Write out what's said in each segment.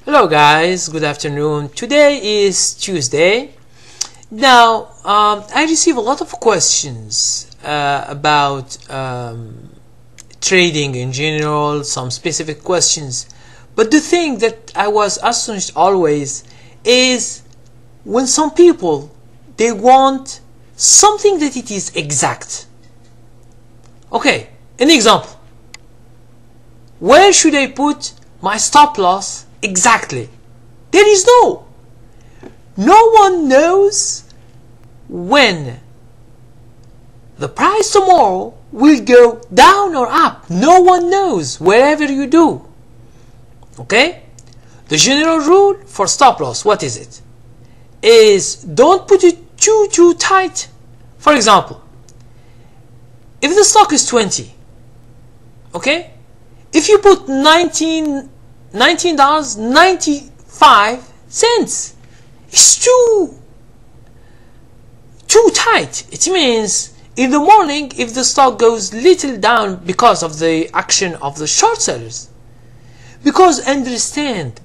Hello guys, good afternoon. Today is Tuesday. Now I receive a lot of questions about trading in general, some specific questions, but the thing that I was astonished always is when some people they want something that it is exact. Okay, an example. Where should I put my stop loss exactly? There is no one knows when the price tomorrow will go down or up. No one knows, wherever you do. Okay, the general rule for stop loss, what is it? Is don't put it too tight. For example, if the stock is 20, okay, if you put $19.95, it's too tight. It means in the morning, if the stock goes little down because of the action of the short sellers, because understand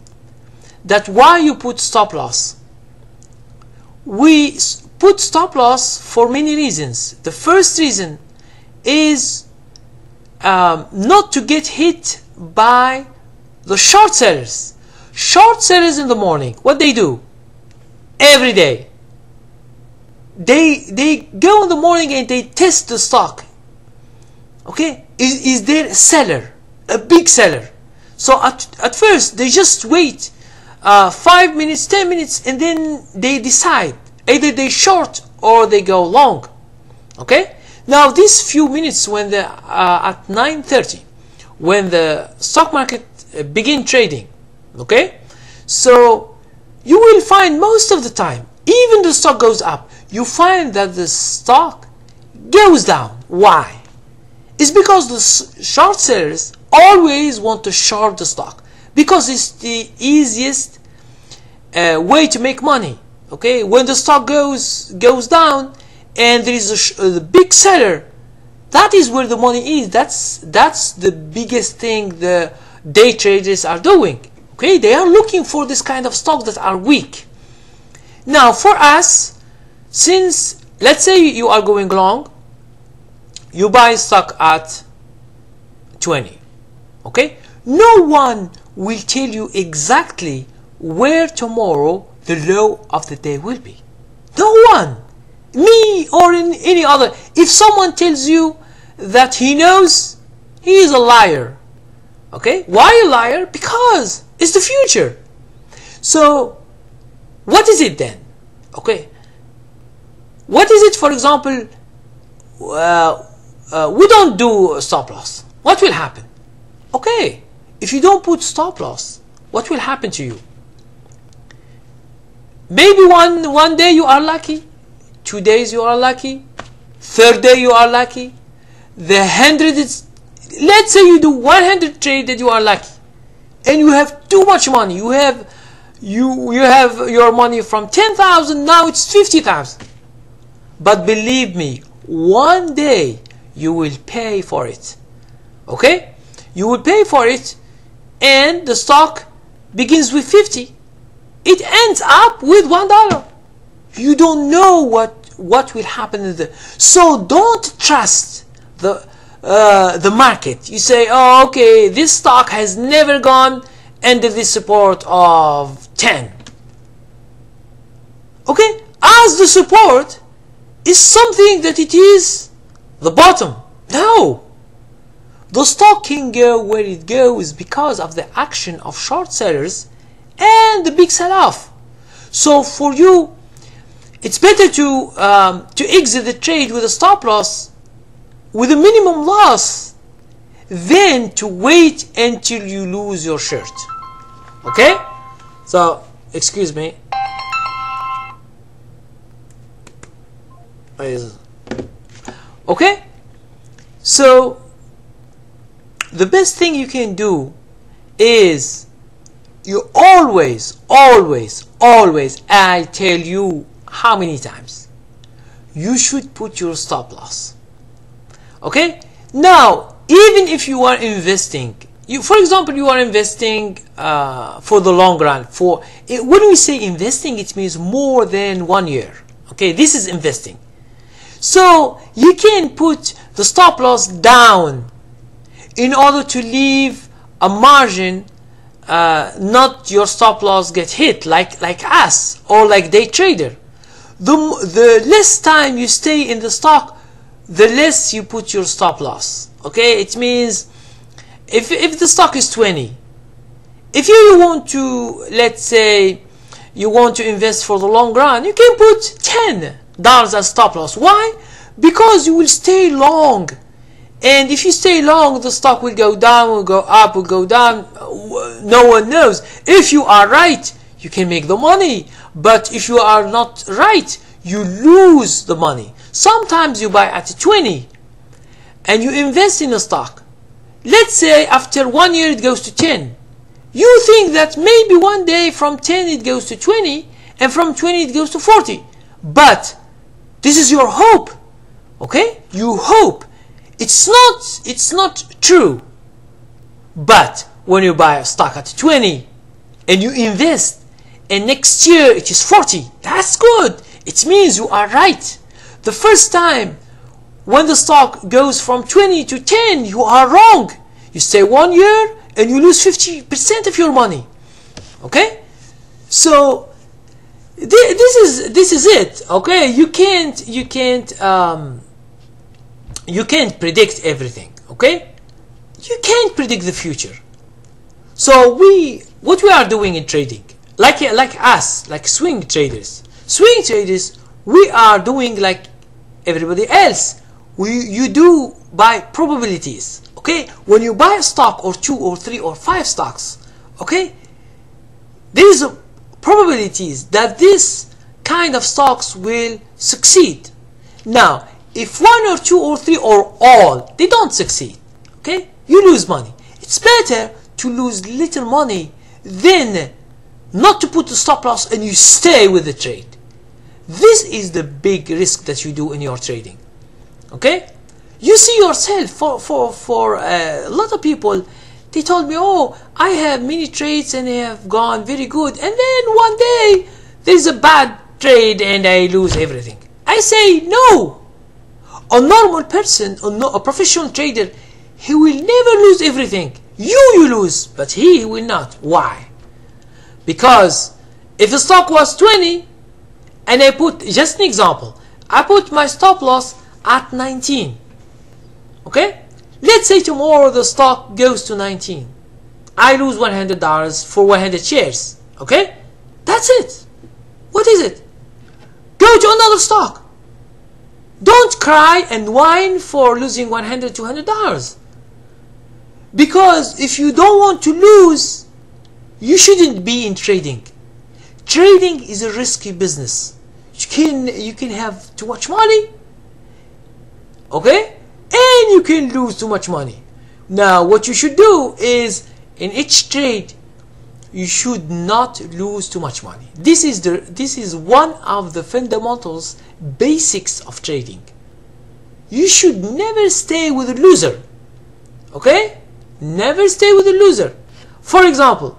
that why you put stop loss. We put stop loss for many reasons. The first reason is not to get hit by the short sellers. Short sellers in the morning, what they do every day, they go in the morning and they test the stock. Okay, is there a seller, a big seller? So at first they just wait 5 minutes, 10 minutes, and then they decide either they short or they go long. Okay, now these few minutes when the at 9:30 when the stock market begin trading, okay, so you will find most of the time, even the stock goes up, you find that the stock goes down. Why? It's because the short sellers always want to short the stock because it's the easiest way to make money. Okay, when the stock goes down and there is a big seller, that is where the money is. That's the biggest thing the day traders are doing. Okay, they are looking for this kind of stocks that are weak. Now for us, since let's say you are going long, you buy stock at 20. Okay, no one will tell you exactly where tomorrow the low of the day will be. No one, me or any other. If someone tells you that he knows, he is a liar. Okay, why a liar? Because it's the future. So what is it then? Okay, what is it? For example, we don't do stop loss. What will happen? Okay, if you don't put stop loss, what will happen to you? Maybe one day you are lucky, 2 days you are lucky, third day you are lucky, the 100 is, let's say you do 100 trade that you are lucky, and you have too much money. You have your money from 10,000, now it's 50,000. But believe me, one day you will pay for it. Okay, you will pay for it, and the stock begins with 50. It ends up with $1. You don't know what will happen in the. So don't trust the market. You say, oh, okay, this stock has never gone under the support of 10. Okay, as the support is something that it is the bottom. No, the stock can go where it goes because of the action of short sellers and the big sell-off. So for you, it's better to exit the trade with a stop loss with a minimum loss than to wait until you lose your shirt. Okay, so excuse me. Okay, so the best thing you can do is you always, I tell you how many times, you should put your stop loss. Okay, now even if you are investing for example, you are investing for the long run. When we say investing, it means more than 1 year. Okay, this is investing. So you can put the stop loss down in order to leave a margin, not your stop loss get hit like us or like day trader. The less time you stay in the stock, the less you put your stop loss. Okay, it means if the stock is 20, if you want to, let's say you want to invest for the long run, you can put $10 as stop loss. Why? Because you will stay long, and if you stay long, the stock will go down, will go up, will go down. No one knows. If you are right, you can make the money, but if you are not right, you lose the money. Sometimes you buy at 20 and you invest in a stock. Let's say after 1 year it goes to 10. You think that maybe one day from 10 it goes to 20, and from 20 it goes to 40. But this is your hope. Okay? You hope. It's not true. But when you buy a stock at 20 and you invest, and next year it is 40, that's good. It means you are right. The first time when the stock goes from 20 to 10, you are wrong. You stay 1 year and you lose 50% of your money. Okay? So this is it. Okay? You can't predict everything. Okay? You can't predict the future. So what we are doing in trading, like us, like swing traders, we are doing like everybody else. You do by probabilities. Okay, when you buy a stock or 2 or 3 or 5 stocks, okay, there is a probabilities that this kind of stocks will succeed. Now, if 1 or 2 or 3 or all, they don't succeed, okay, you lose money. It's better to lose little money than not to put the stop loss and you stay with the trade. This is the big risk that you do in your trading. Okay, you see yourself. For a lot of people, they told me, oh, I have many trades and they have gone very good, and then one day there's a bad trade and I lose everything. I say no. A normal person, a professional trader, he will never lose everything. You lose, but he will not. Why? Because if the stock was 20 and I put, just an example, I put my stop loss at 19. Okay? Let's say tomorrow the stock goes to 19. I lose $100 for 100 shares. Okay? That's it. What is it? Go to another stock. Don't cry and whine for losing $100, $200. Because if you don't want to lose, you shouldn't be in trading. Trading is a risky business. You can have too much money, okay, and you can lose too much money. Now what you should do is, in each trade you should not lose too much money. This is one of the fundamentals, basics of trading. You should never stay with a loser. Okay, never stay with a loser. For example,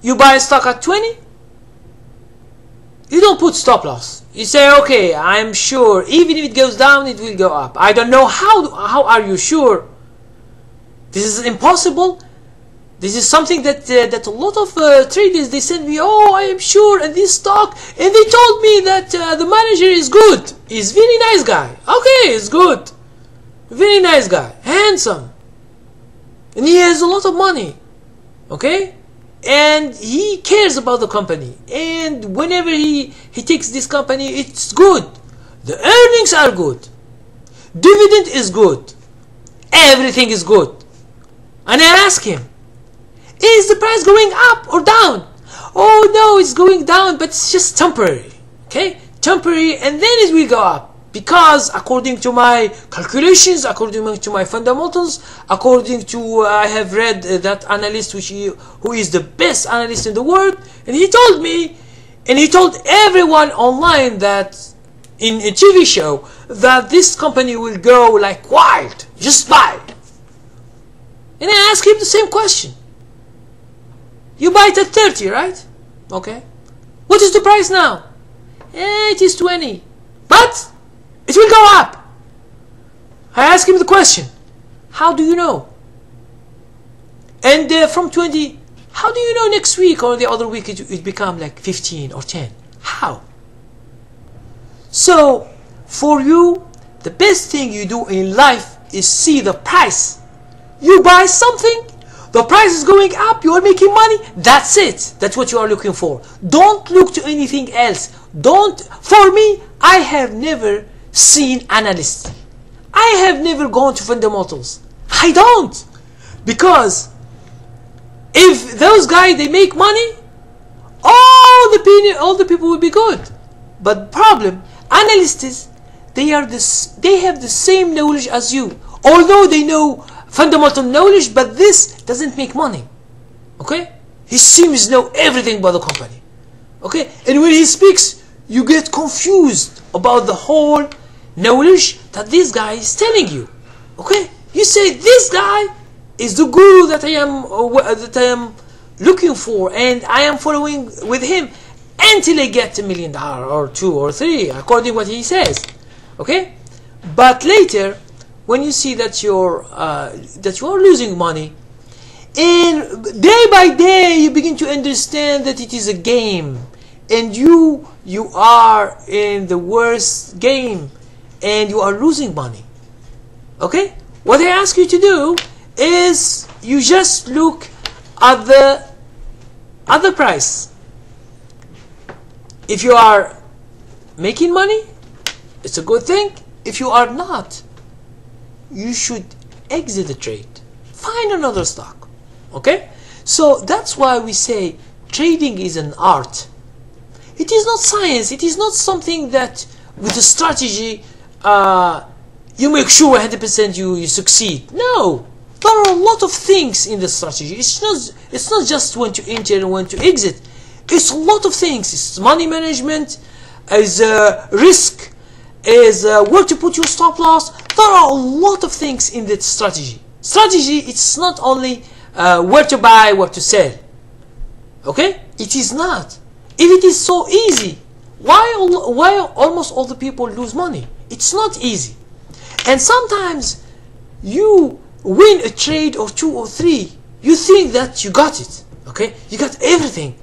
you buy a stock at 20, you don't put stop loss. You say, okay, I'm sure even if it goes down, it will go up. I don't know how are you sure? This is impossible. This is something that a lot of traders, they send me, oh, I am sure in this stock, and they told me that the manager is good. He's very nice guy. Okay, he's good. Very nice guy, handsome, and he has a lot of money. Okay, and he cares about the company, and whenever he takes this company, it's good. The earnings are good, dividend is good, everything is good. And I ask him, is the price going up or down? Oh no, it's going down, but it's just temporary. Okay, temporary, and then it will go up. Because according to my calculations, according to my fundamentals, according to I have read that analyst who is the best analyst in the world, and he told me, and he told everyone online that in a TV show that this company will go like wild. Just buy. And I ask him the same question. You buy it at 30, right? Okay. What is the price now? It is 20. But it will go up. I ask him the question. How do you know? And from 20, how do you know next week or the other week it become like 15 or 10? How? So, for you, the best thing you do in life is see the price. You buy something, the price is going up, you are making money, that's it. That's what you are looking for. Don't look to anything else. For me, I have never seen analysts. I have never gone to fundamentals. I don't. Because if those guys, they make money, all the people will be good. But problem, analysts, they have the same knowledge as you. Although they know fundamental knowledge, but this doesn't make money. Okay? He seems to know everything about the company. Okay? And when he speaks, you get confused about the whole knowledge that this guy is telling you. Okay? You say, this guy is the guru that I am looking for, and I am following with him until I get $1 million or 2 or 3, according to what he says. Okay? But later, when you see that you are losing money, and day by day you begin to understand that it is a game, and you are in the worst game, and you are losing money. Okay? What I ask you to do is you just look at the other price. If you are making money, it's a good thing. If you are not, you should exit the trade. Find another stock. Okay? So that's why we say trading is an art. It is not science. It is not something that with a strategy you make sure 100% you succeed. No. There are a lot of things in the strategy. It's not just when to enter and when to exit. It's a lot of things. It's money management, is risk, is where to put your stop loss. There are a lot of things in that strategy. Strategy, it's not only where to buy, where to sell. Okay? It is not. If it is so easy, why almost all the people lose money? It's not easy. And sometimes you win a trade or 2 or 3. You think that you got it. Okay? You got everything.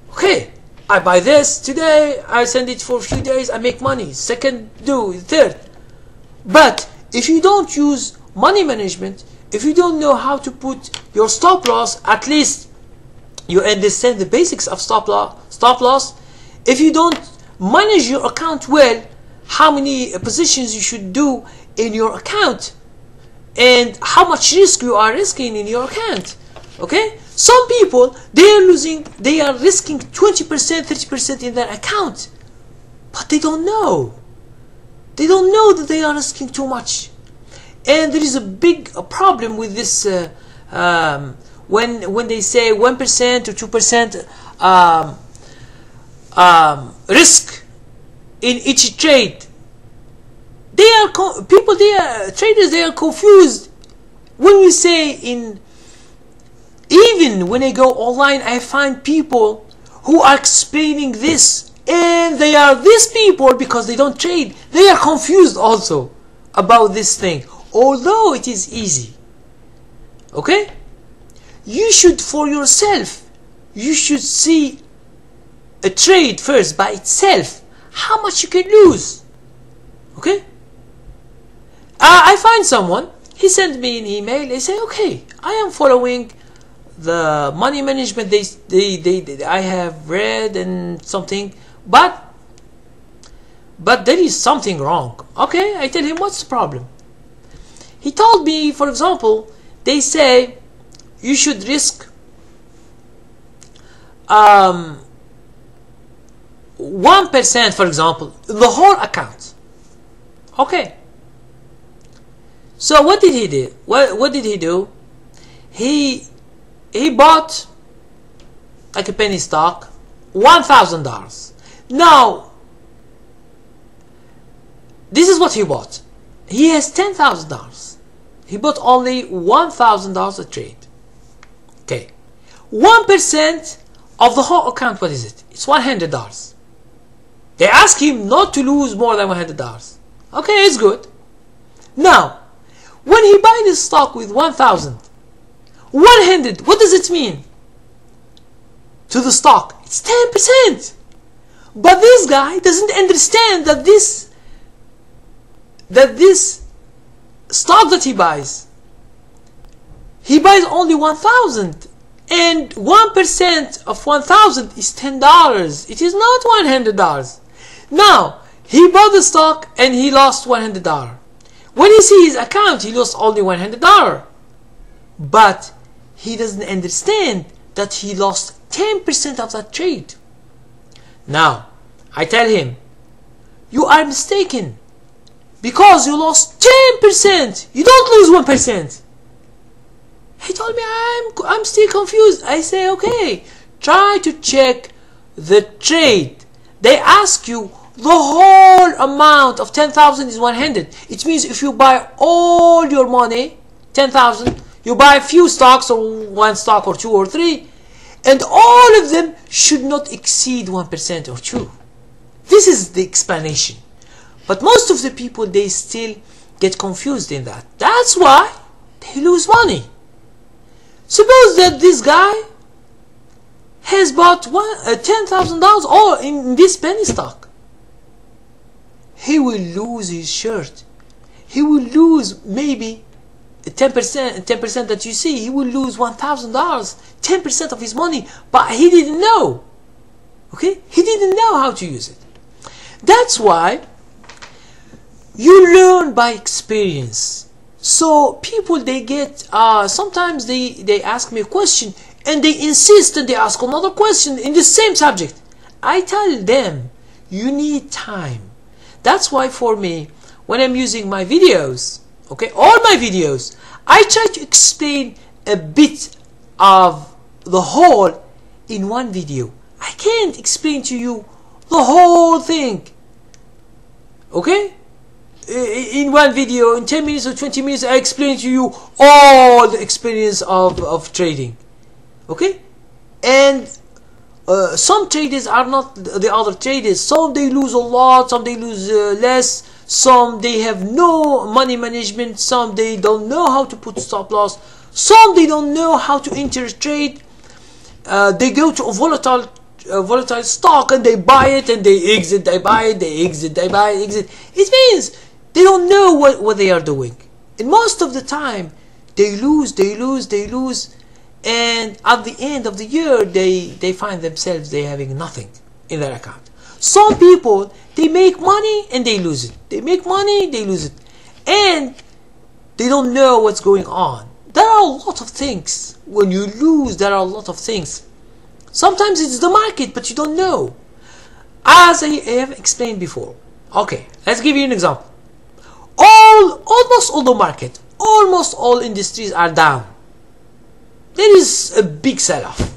Okay, I buy this today, I send it for a few days, I make money. Second, third. But if you don't use money management, if you don't know how to put your stop loss, at least you understand the basics of stop loss. If you don't manage your account well, how many positions you should do in your account, and how much risk you are risking in your account. Okay? Some people, they are risking 20%, 30% in their account, but they don't know. They don't know that they are risking too much. And there is a big problem with this when they say 1% or 2% risk in each trade. Traders, they are confused when you say even when I go online, I find people who are explaining this, and they are these people because they don't trade. They are confused also about this thing, although it is easy. Okay? You should, for yourself, you should see a trade first by itself, how much you can lose. Okay? I find someone, he sent me an email, they say, okay, I am following the money management I have read and something, but there is something wrong. Okay, I tell him, what's the problem? He told me, for example, they say you should risk 1%, for example, the whole account. Okay. So what did he do? What did he do? He bought, like a penny stock, $1,000. Now, this is what he bought. He has $10,000. He bought only $1,000 a trade. Okay, 1% of the whole account, what is it? It's $100. They ask him not to lose more than $100. Okay, it's good. Now, when he buys the stock with 1,000, 100, what does it mean to the stock? It's 10%. But this guy doesn't understand that this stock that he buys only 1,000, and 1% of 1,000 is $10. It is not $100. Now he bought the stock and he lost $100. When he sees his account, he lost only $100. But he doesn't understand that he lost 10% of that trade. Now I tell him, you are mistaken, because you lost 10%. You don't lose 1%. He told me, I'm still confused. I say, okay, try to check the trade. They ask you the whole amount of 10,000 is 100. It means if you buy all your money, 10,000, you buy a few stocks, or one stock or two or three, and all of them should not exceed 1% or 2%. This is the explanation. But most of the people, they still get confused in that. That's why they lose money. Suppose that this guy has bought $10,000 all in this penny stock. He will lose his shirt. He will lose maybe 10% that you see. He will lose $1,000, 10% of his money, but he didn't know. Okay? He didn't know how to use it. That's why you learn by experience. So people, they get sometimes they ask me a question and they insist and they ask another question in the same subject. I tell them, you need time. That's why for me, when I'm using my videos, okay, all my videos, I try to explain a bit of the whole in one video. I can't explain to you the whole thing, okay? In one video, in 10 minutes or 20 minutes, I explain to you all the experience of trading, okay? And some traders are not the other traders. Some they lose a lot, some they lose less, some they have no money management, some they don't know how to put stop loss, some they don't know how to enter trade. They go to a volatile stock and they buy it and they exit, they buy it, they exit, they buy it, exit. It means they don't know what they are doing. And most of the time they lose, and at the end of the year they find themselves they having nothing in their account. Some people, they make money and they lose it. They make money, they lose it, and they don't know what's going on. There are a lot of things. When you lose, there are a lot of things. Sometimes it's the market, but you don't know. As I have explained before. Okay, let's give you an example. Almost all the market, almost all industries are down. There is a big sell-off,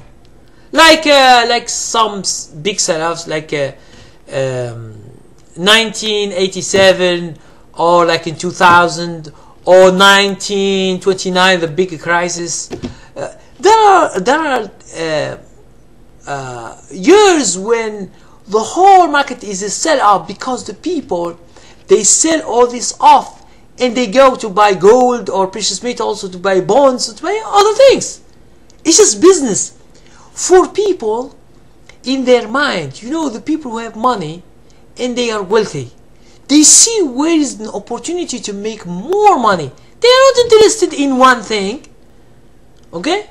like some big sell-offs, like 1987, or like in 2000, or 1929, the big crisis. There are years when the whole market is a sell-off, because the people, they sell all this off and they go to buy gold or precious metals, or to buy bonds, or to buy other things. It's just business. For people, in their mind, you know, the people who have money and they are wealthy, they see where is an opportunity to make more money. They are not interested in one thing, okay?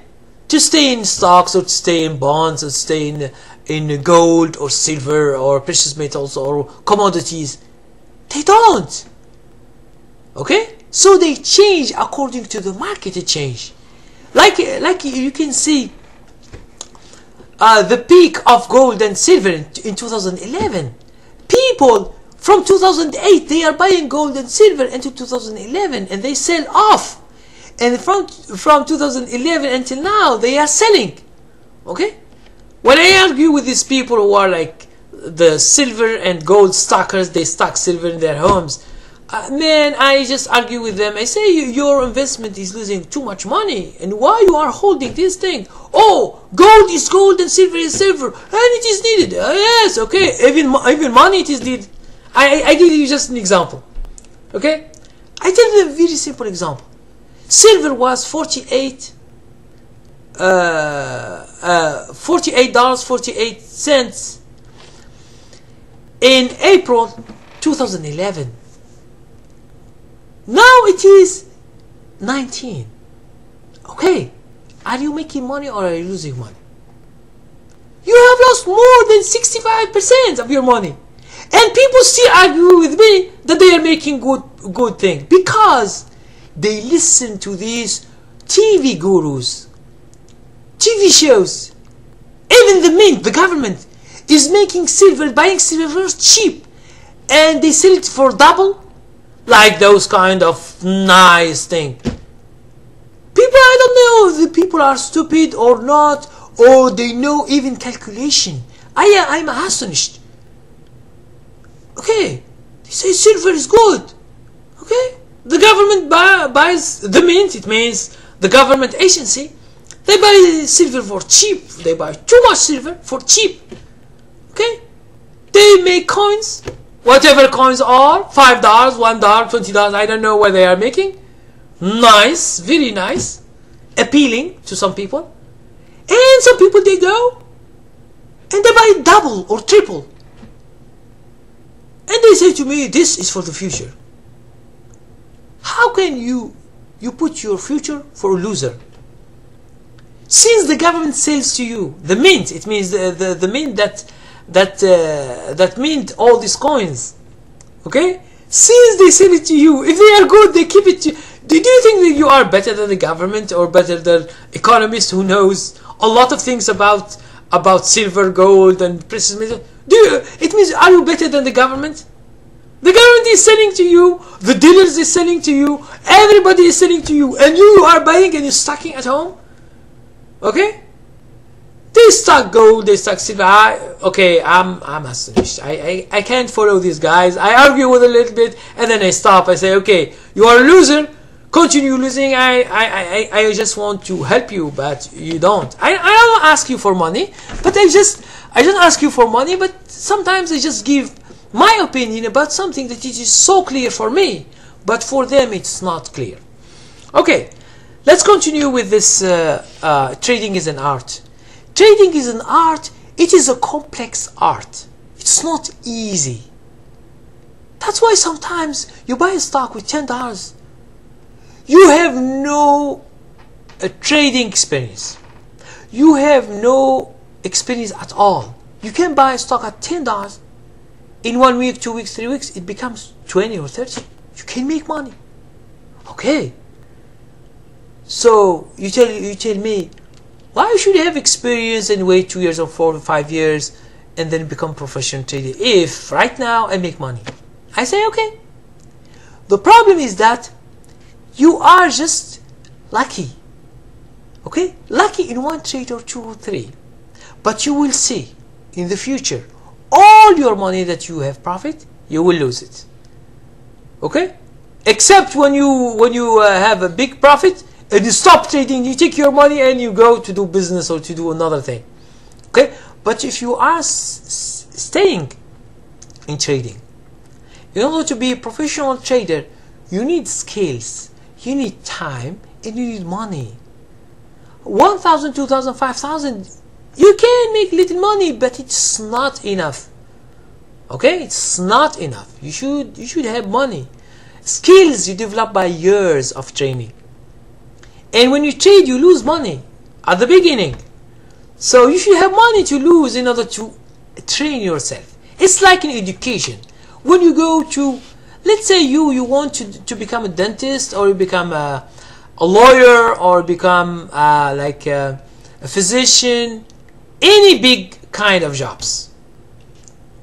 To stay in stocks, or to stay in bonds, or to stay in gold or silver or precious metals or commodities. They don't. Okay? So they change according to the market change. Like you can see the peak of gold and silver in 2011. People from 2008, they are buying gold and silver into 2011 and they sell off. And from 2011 until now, they are selling. Okay? When I argue with these people who are like the silver and gold stockers, they stock silver in their homes, Man, I just argue with them. I say your investment is losing too much money, and why you are holding this thing? Oh, gold is gold and silver is silver, and it is needed. Yes, okay, even money it is needed. I give you just an example. Okay, I tell you a very simple example. Silver was $48.48 in April 2011. Now it is 19. Okay, are you making money or are you losing money? You have lost more than 65% of your money, and people still argue with me that they are making good thing because they listen to these TV gurus, TV shows. Even the mint, the government, is making silver, buying silver cheap, and they sell it for double. Like those kind of nice thing. People, I don't know if the people are stupid or not, or they know even calculation. I'm astonished. Okay, they say silver is good. Okay, the government buys the mint. It means the government agency. They buy silver for cheap. They buy too much silver for cheap. Okay, they make coins. Whatever coins are, $5, $1, $20, I don't know what they are making. Nice, very nice, appealing to some people. And some people, they go and they buy double or triple. And they say to me, this is for the future. How can you put your future for a loser? Since the government sells to you, the mint, it means the mint that mint all these coins, okay? Since they sell it to you, if they are good, they keep it to you. Do you think that you are better than the government or better than economist who knows a lot of things about silver, gold, and precious metals? It means, are you better than the government? The government is selling to you, the dealers is selling to you, everybody is selling to you, and you are buying and you're stocking at home, okay? They stock gold, they stock silver. Okay, I'm astonished. I can't follow these guys. I argue with a little bit and then I stop. I say, okay, you are a loser. Continue losing. I just want to help you, but you don't. I don't ask you for money, but I just ask you for money. But sometimes I just give my opinion about something that it is so clear for me, but for them it's not clear. Okay, let's continue with this. Trading is an art. Trading is an art. It is a complex art. It's not easy. That's why sometimes you buy a stock with $10. You have no trading experience. You have no experience at all. You can buy a stock at $10. In 1 week, 2 weeks, 3 weeks, it becomes 20 or 30. You can make money. Okay. So you tell me, why should I have experience and wait 2 years or 4 or 5 years and then become professional trader if right now I make money? I say, okay. The problem is that you are just lucky. Okay? Lucky in 1 trade or 2 or 3. But you will see in the future all your money that you have profit, you will lose it. Okay? Except when you have a big profit, and you stop trading, you take your money and you go to do business or to do another thing. Okay? But if you are staying in trading, in order to be a professional trader, you need skills, you need time, and you need money. 1,000, 2,000, 5,000, you can make little money, but it's not enough. Okay? It's not enough. You should have money. Skills you develop by years of training. And when you trade, you lose money at the beginning. So you should have money to lose in order to train yourself. It's like in education. When you go to, let's say you want to become a dentist, or you become a lawyer, or become like a physician, any big kind of jobs.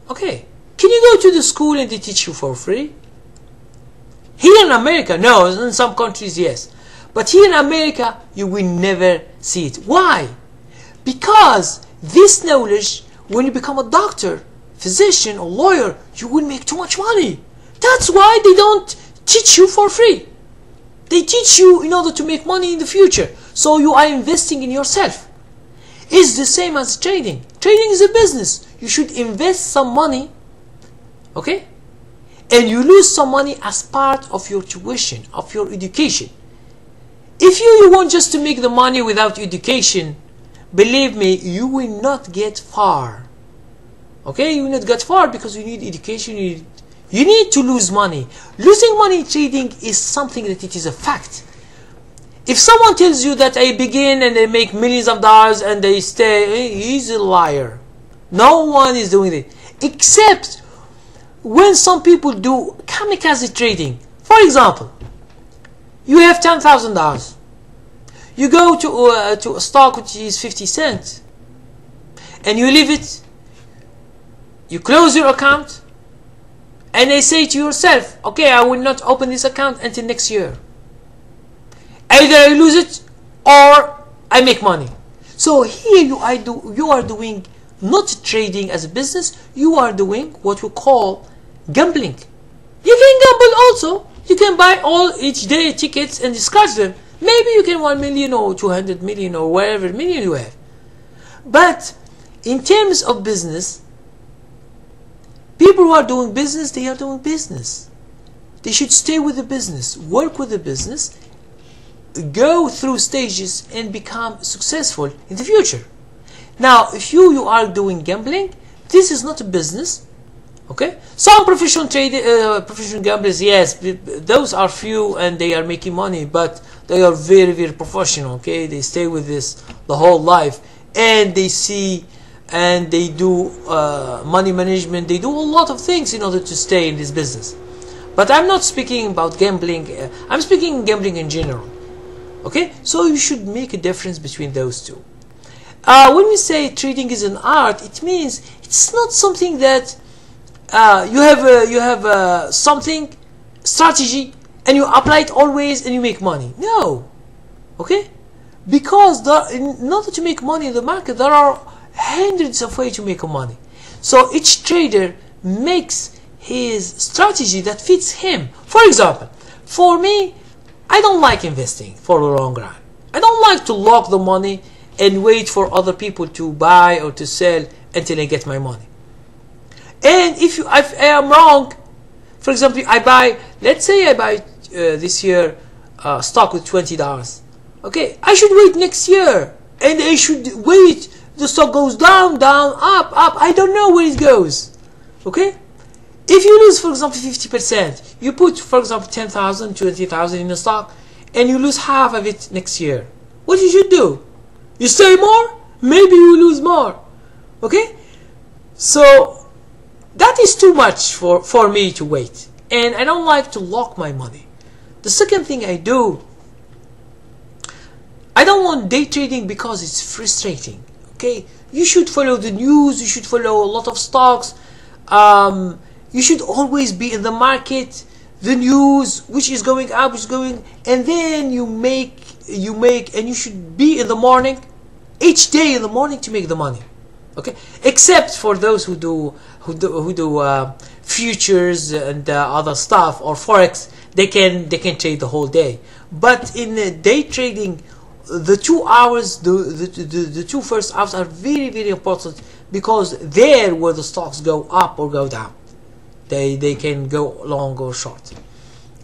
Okay, can you go to the school and they teach you for free? Here in America, no. In some countries, yes. But here in America, you will never see it. Why? Because this knowledge, when you become a doctor, physician, or lawyer, you will make too much money. That's why they don't teach you for free. They teach you in order to make money in the future. So you are investing in yourself. It's the same as trading. Trading is a business. You should invest some money, okay? And you lose some money as part of your tuition, of your education. If you want just to make the money without education, believe me, you will not get far. Okay, you will not get far because you need education. You need to lose money. Losing money in trading is something that it is a fact. If someone tells you that I begin and they make millions of dollars and they stay, he's a liar. No one is doing it. Except when some people do kamikaze trading. For example, you have $10,000. You go to a stock which is 50 cents and you leave it. You close your account and they say to yourself, okay, I will not open this account until next year. Either I lose it or I make money. So here you are doing not trading as a business, you are doing what we call gambling. You can gamble also. You can buy all each day tickets and scratch them. Maybe you can 1 million or 200 million or whatever million you have. But in terms of business, people who are doing business, they are doing business. They should stay with the business, work with the business, go through stages and become successful in the future. Now, if you are doing gambling, this is not a business. Okay, some professional gamblers, yes, those are few and they are making money, but they are very, very professional. Okay, they stay with this the whole life and they see and they do money management. They do a lot of things in order to stay in this business. But I'm not speaking about gambling. I'm speaking gambling in general. Okay, so you should make a difference between those two. When we say trading is an art, it means it's not something that you have something strategy and you apply it always and you make money. No, okay, because in order to make money in the market, there are hundreds of ways to make money. So each trader makes his strategy that fits him. For example, for me, I don't like investing for the long run. I don't like to lock the money and wait for other people to buy or to sell until I get my money. And if I am wrong, for example, let's say I buy this year stock with $20. Okay, I should wait next year, and I should wait. The stock goes down, down, up, up. I don't know where it goes. Okay, if you lose, for example, 50%, you put, for example, 10,000, 20,000 in the stock, and you lose half of it next year. What you should do? You stay more? Maybe you lose more. Okay, so that is too much for me to wait, and I don't like to lock my money. The second thing I do, I don't want day trading because it's frustrating. Okay, you should follow the news, you should follow a lot of stocks, you should always be in the market, the news, which is going up, which is going, and then you make, and you should be in the morning, each day in the morning to make the money. Okay, except for those who do futures and other stuff or forex, they can trade the whole day. But in day trading, the 2 hours, the two first hours are very, very important, because there where the stocks go up or go down, they can go long or short.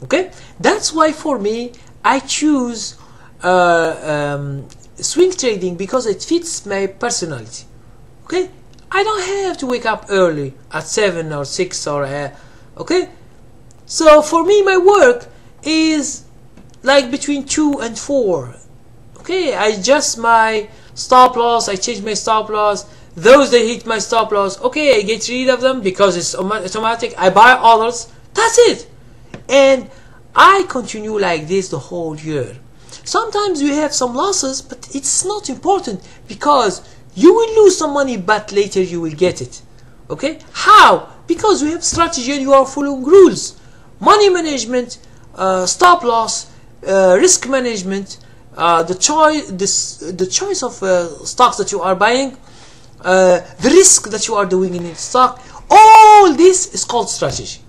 Okay, that's why for me I choose swing trading, because it fits my personality. Okay, I don't have to wake up early at 7 or 6 or okay, so for me my work is like between 2 and 4. Okay, I adjust my stop loss, I change my stop loss. Those that hit my stop loss, okay, I get rid of them because it's automatic. I buy others. That's it. And I continue like this the whole year. Sometimes you have some losses, but it's not important, because you will lose some money, but later you will get it. Okay? How? Because you have strategy and you are following rules. Money management, stop loss, risk management, the choice of stocks that you are buying, the risk that you are doing in each stock, all this is called strategy.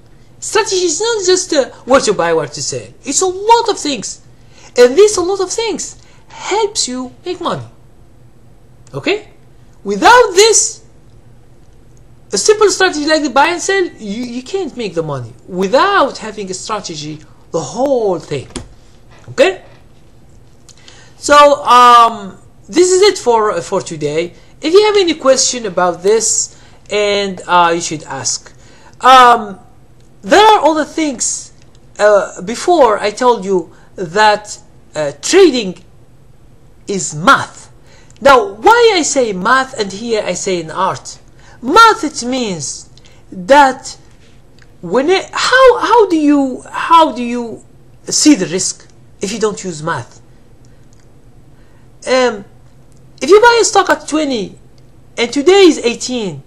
Strategy is not just where to buy, where to sell. It's a lot of things. And this a lot of things helps you make money. Okay? Without this, a simple strategy like the buy and sell, you can't make the money. Without having a strategy, the whole thing. Okay? So, this is it for today. If you have any question about this, and you should ask. There are other things. Before I told you that trading is math. Now, why I say math and here I say an art? Math, it means that how do you see the risk if you don't use math? If you buy a stock at 20 and today is 18,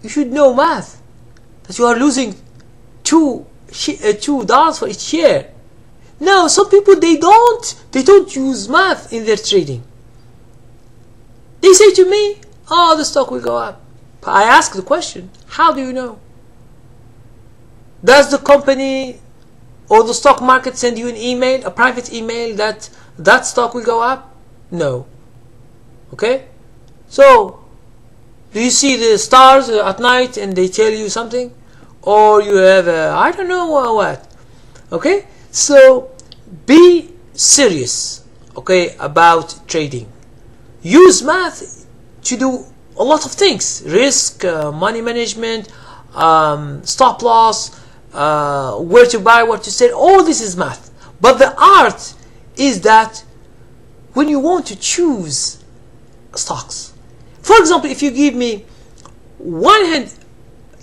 you should know math, that you are losing $2 for each share. Now, some people they don't use math in their trading. They say to me, "Oh, the stock will go up." I ask the question, how do you know? Does the company or the stock market send you an email, a private email, that that stock will go up? No. Okay? So, do you see the stars at night and they tell you something? Or you have I don't know what. Okay? So, be serious, okay, about trading. Use math to do a lot of things. Risk, money management, stop loss, where to buy, what to sell. All this is math. But the art is that when you want to choose stocks. For example, if you give me one hand,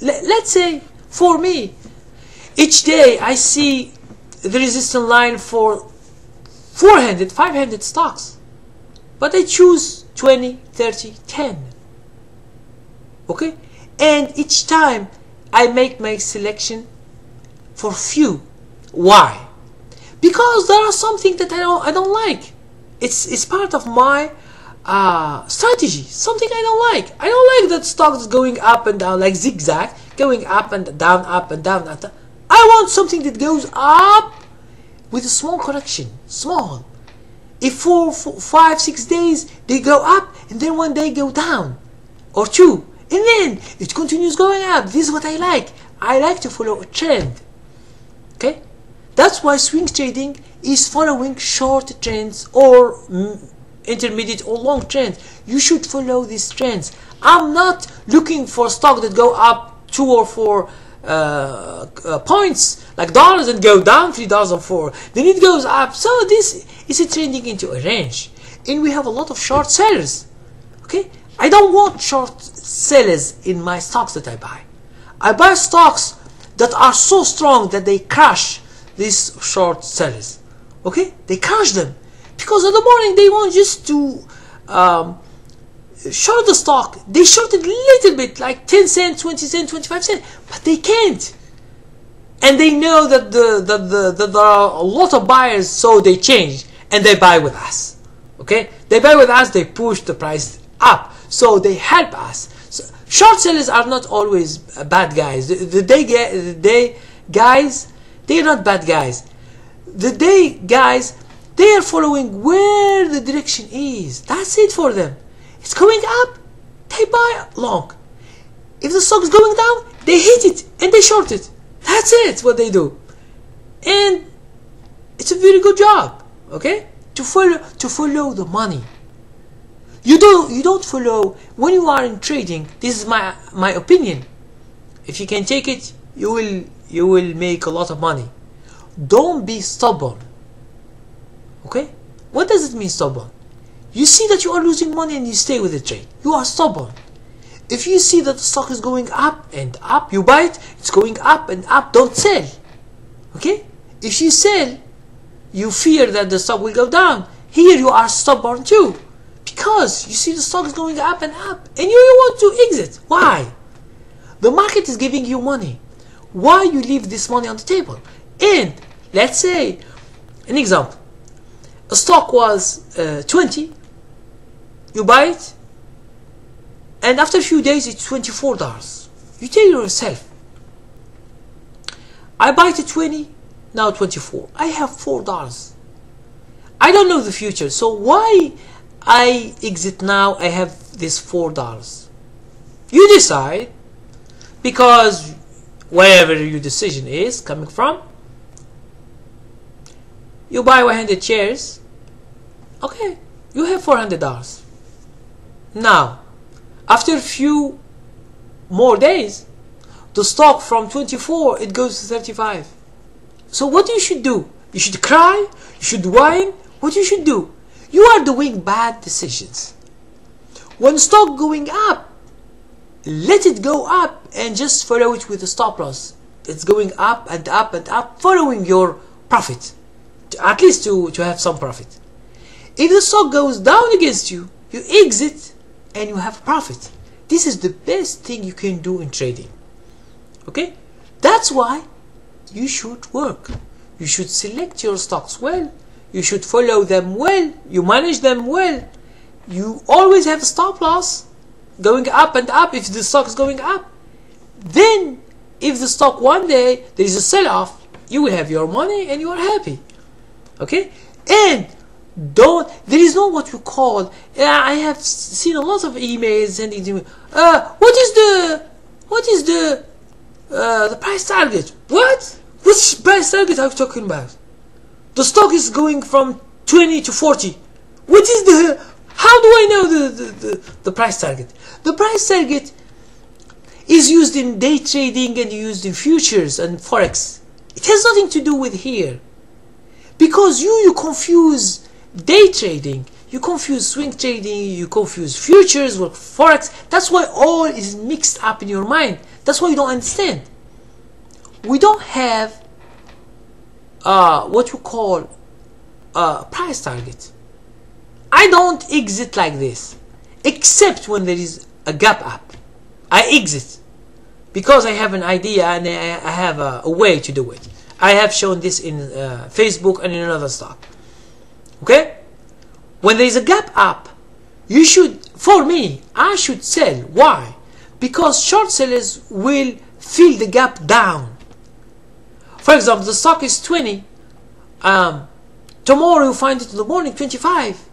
let's say for me, each day I see the resistance line for 400, 500 stocks, but I choose 20, 30, 10. Okay? And each time I make my selection for few. Why? Because there are something that I don't like. It's part of my strategy. Something I don't like. I don't like that stocks going up and down like zigzag, going up and down, up and down. I want something that goes up with a small correction. Small. If for 5, 6 days they go up and then one day go down, or 2, and then it continues going up. This is what I like. I like to follow a trend. Okay? That's why swing trading is following short trends or intermediate or long trends. You should follow these trends. I'm not looking for stock that go up 2 or 4 points, like dollars, and go down $3 or 4. Then it goes up. So this is a trending into a range. And we have a lot of short sellers. Okay? I don't want short sellers in my stocks that I buy. I buy stocks that are so strong that they crash these short sellers. Okay? They crash them. Because in the morning they want just to short the stock. They short it a little bit, like 10 cents, 20 cents, 25 cents. But they can't. And they know that that there are a lot of buyers, so they change. And they buy with us. Okay? They buy with us, they push the price up. So they help us. So short sellers are not always bad guys. The day guys, they are not bad guys. The day guys, they are following where the direction is. That's it for them. It's going up, they buy long. If the stock is going down, they hit it and they short it. That's it, what they do. And it's a very good job, okay? To follow the money. You don't follow when you are in trading. This is my opinion. If you can take it, you will make a lot of money. Don't be stubborn. Okay? What does it mean, stubborn? You see that you are losing money and you stay with the trade. You are stubborn. If you see that the stock is going up and up, you buy it. It's going up and up. Don't sell. Okay? If you sell, you fear that the stock will go down. Here you are stubborn too. Because you see the stock is going up and up. And you want to exit. Why? The market is giving you money. Why you leave this money on the table? And let's say, an example. A stock was 20. You buy it. And after a few days it's $24. You tell yourself, I buy to 20, now 24. I have $4. I don't know the future, so why I exit now? I have this $4. You decide, because wherever your decision is coming from, you buy 100 shares. Okay, you have $400. Now, after a few more days, the stock from 24 it goes to 35. So what you should do? You should cry, you should whine. What you should do? You are doing bad decisions. When stock going up, let it go up and just follow it with the stop loss. It's going up and up and up, following your profit, at least to have some profit. If the stock goes down against you, you exit and you have profit. This is the best thing you can do in trading. Okay? That's why you should work. You should select your stocks well. You should follow them well. You manage them well. You always have a stop loss going up and up if the stock is going up. Then, if the stock one day there is a sell-off, you will have your money and you are happy. Okay? And there is no what you call. I have seen a lot of emails sending to me. What is the price target? What? Which price target are you talking about? The stock is going from 20 to 40. What is the? How do I know the price target? The price target is used in day trading and used in futures and forex. It has nothing to do with here, because you confuse day trading, you confuse swing trading, you confuse futures with forex. That's why all is mixed up in your mind. That's why you don't understand. We don't have what you call price target. I don't exit like this, except when there is a gap up. I exit because I have an idea and I have a way to do it. I have shown this in Facebook and in another stock. Okay? When there is a gap up, you should, for me, I should sell. Why? Because short sellers will fill the gap down. For example, the stock is 20. Tomorrow you find it in the morning 25.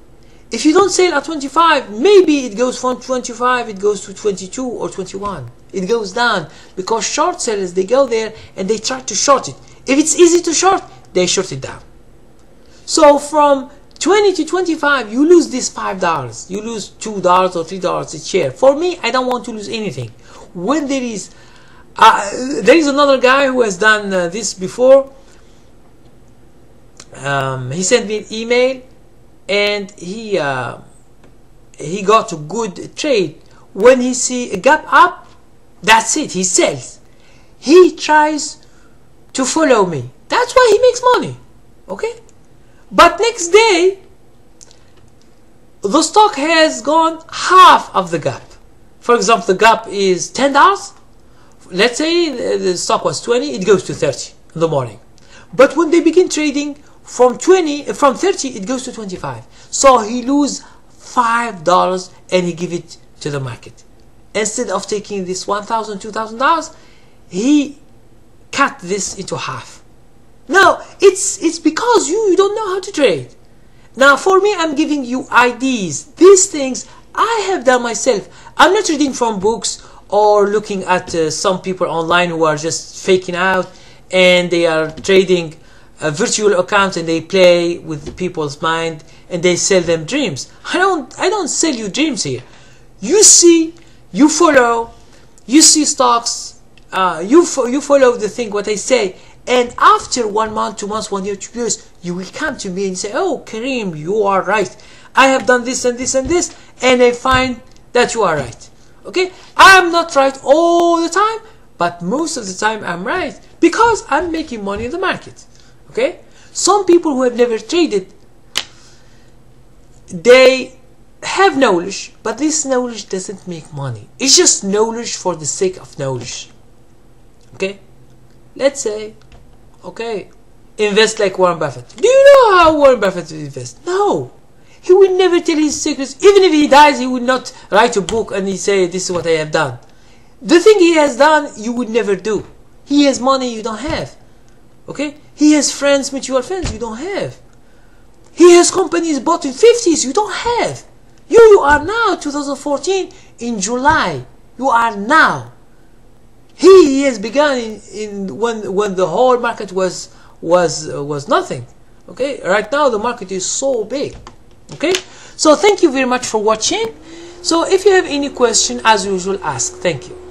If you don't sell at 25, maybe it goes from 25, it goes to 22 or 21. It goes down because short sellers, they go there and they try to short it. If it's easy to short, they short it down. So from 20 to 25, you lose this $5. You lose $2 or $3 a share. For me, I don't want to lose anything. When there is another guy who has done this before. He sent me an email and he got a good trade. When he see a gap up, that's it, he sells. He tries to follow me. That's why he makes money. Okay? But next day, the stock has gone half of the gap. For example, the gap is $10. Let's say the stock was 20, it goes to 30 in the morning. But when they begin trading, from 30 it goes to 25. So he lose $5 and he give it to the market. Instead of taking this $1,000, $2,000, he cut this into half. Now it's because you don't know how to trade. Now for me, I'm giving you ideas. These things I have done myself. I'm not reading from books or looking at some people online who are just faking out and they are trading a virtual account and they play with people's mind and they sell them dreams. I don't sell you dreams here. You see, you follow, you see stocks, you follow the thing what I say, and after 1 month, 2 months, 1 year, 2 years, you will come to me and say, oh Kareem, you are right. I have done this and this and this, and I find that you are right. Okay, I'm not right all the time, but most of the time I'm right because I'm making money in the market. Okay, some people who have never traded, they have knowledge, but this knowledge doesn't make money. It's just knowledge for the sake of knowledge. Okay, let's say, okay, invest like Warren Buffett. Do you know how Warren Buffett invests? No. He will never tell his secrets. Even if he dies, he will not write a book and he say, this is what I have done. The thing he has done, you would never do. He has money you don't have. Okay, he has friends, mutual friends, you don't have. He has companies bought in 50s, you don't have. You are now 2014 in July. You are now. He has begun in when the whole market was nothing. Okay, right now the market is so big. Okay, so thank you very much for watching. So if you have any question, as usual, ask. Thank you.